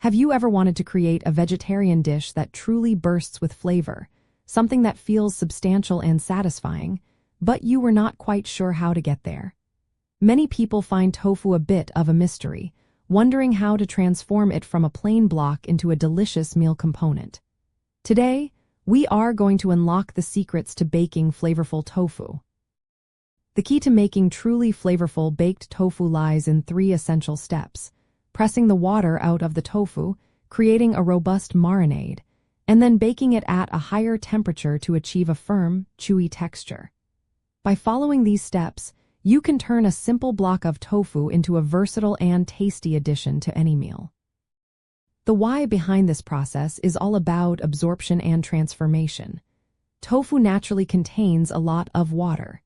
Have you ever wanted to create a vegetarian dish that truly bursts with flavor, something that feels substantial and satisfying, but you were not quite sure how to get there? Many people find tofu a bit of a mystery, wondering how to transform it from a plain block into a delicious meal component. Today, we are going to unlock the secrets to baking flavorful tofu. The key to making truly flavorful baked tofu lies in 3 essential steps: pressing the water out of the tofu, creating a robust marinade, and then baking it at a higher temperature to achieve a firm, chewy texture. By following these steps, you can turn a simple block of tofu into a versatile and tasty addition to any meal. The why behind this process is all about absorption and transformation. Tofu naturally contains a lot of water.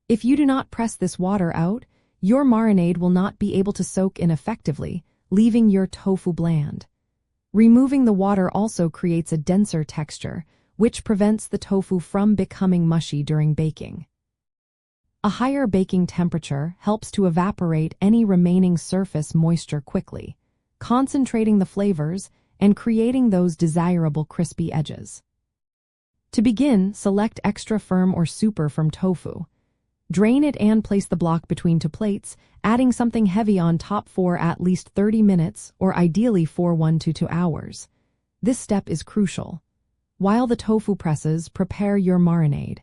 If you do not press this water out, your marinade will not be able to soak in effectively, leaving your tofu bland. Removing the water also creates a denser texture, which prevents the tofu from becoming mushy during baking. A higher baking temperature helps to evaporate any remaining surface moisture quickly, concentrating the flavors and creating those desirable crispy edges. To begin, select extra firm or super firm tofu. Drain it and place the block between 2 plates, adding something heavy on top for at least 30 minutes or ideally for 1 to 2 hours. This step is crucial. While the tofu presses, prepare your marinade.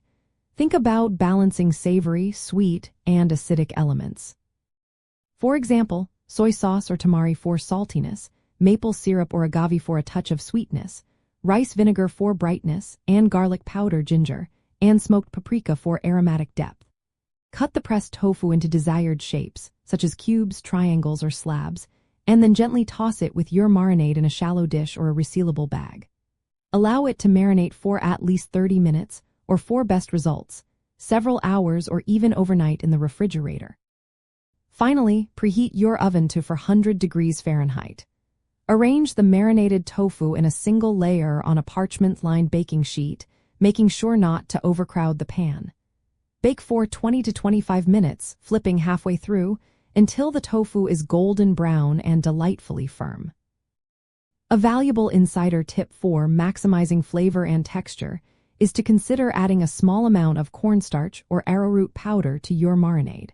Think about balancing savory, sweet, and acidic elements. For example, soy sauce or tamari for saltiness, maple syrup or agave for a touch of sweetness, rice vinegar for brightness, and garlic powder, ginger, and smoked paprika for aromatic depth. Cut the pressed tofu into desired shapes, such as cubes, triangles, or slabs, and then gently toss it with your marinade in a shallow dish or a resealable bag. Allow it to marinate for at least 30 minutes, or for best results, several hours or even overnight in the refrigerator. Finally, preheat your oven to 400 degrees Fahrenheit. Arrange the marinated tofu in a single layer on a parchment-lined baking sheet, making sure not to overcrowd the pan. Bake for 20 to 25 minutes, flipping halfway through, until the tofu is golden brown and delightfully firm. A valuable insider tip for maximizing flavor and texture is to consider adding a small amount of cornstarch or arrowroot powder to your marinade.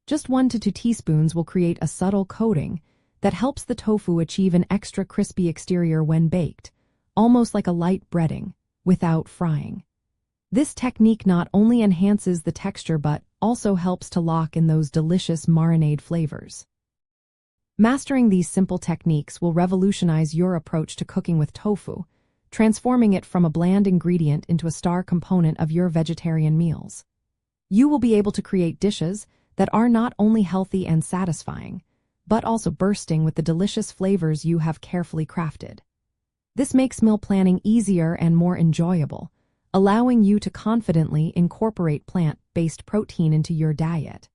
Just 1 to 2 teaspoons will create a subtle coating that helps the tofu achieve an extra crispy exterior when baked, almost like a light breading, without frying. This technique not only enhances the texture but also helps to lock in those delicious marinade flavors. Mastering these simple techniques will revolutionize your approach to cooking with tofu, transforming it from a bland ingredient into a star component of your vegetarian meals. You will be able to create dishes that are not only healthy and satisfying, but also bursting with the delicious flavors you have carefully crafted. This makes meal planning easier and more enjoyable, allowing you to confidently incorporate plant-based protein into your diet.